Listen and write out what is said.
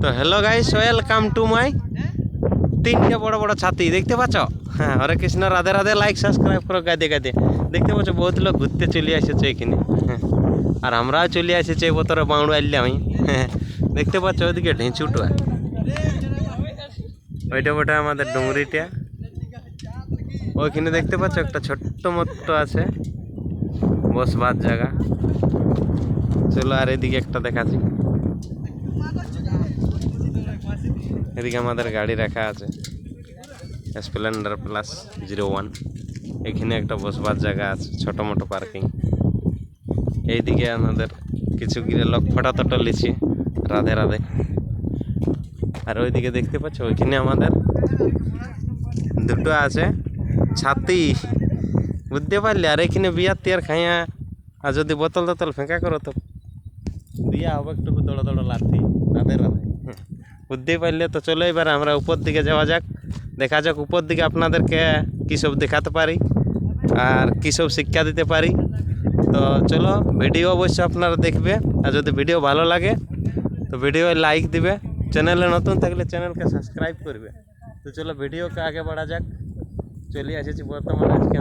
তো hello guys, welcome to my 3টে বড় বড় ছাতি দেখতে পাচ্ছ। হ্যাঁ, হরে কৃষ্ণ, রাধে রাধে, লাইক সাবস্ক্রাইব করো। গাইতে গাইতে দেখতে পাচ্ছ বহুত লোক ঘুরতে চলে এসেছে এখানে। হ্যাঁ, আর আমরাও চলে এসেছি এই বোতরে বাউড় আইলাম। হ্যাঁ, দেখতে পাচ্ছ ওইদিকে ঢেঁচুটা, ওইটা ওটা আমাদের ডুংরিটা। ওইখানে দেখতে পাচ্ছ একটা ছোট্ট মতো আছে বসবার জায়গা। চলো আর এদিকে একটা দেখাচ্ছি। এদিকে আমাদের গাড়ি রাখা আছে, স্প্লেন্ডার প্লাস 01। এখানে একটা বসবার জায়গা আছে, ছোট মোটো পার্কিং। এইদিকে আমাদের কিছু গিরে লোক ফটো টটো লিছি, রাধে রাধে। আর ওইদিকে দেখতে পাচ্ছ ওইখানে আমাদের দুটো আছে ছাতি, বুঝতে পারলে। আর এখানে বিয়ার তিয়ার খাইয়া, আর যদি বোতল টোতল ফেঁকা করো তো দিয়া হবে একটু দৌড়ো দৌড়ো লাথি। রাধে রাধে, বুঝতেই পারলে। তো চলো এবার আমরা উপর দিকে যাওয়া যাক, দেখা যাক উপর দিকে আপনাদেরকে কী সব দেখাতে পারি আর কী সব শিক্ষা দিতে পারি। তো চলো, ভিডিও অবশ্যই আপনারা দেখবে, আর যদি ভিডিও ভালো লাগে তো ভিডিও লাইক দিবে, চ্যানেলে নতুন থাকলে চ্যানেলকে সাবস্ক্রাইব করবে। তো চলো ভিডিওকে আগে বাড়া যাক। চলে এসেছি বর্তমানে আজকে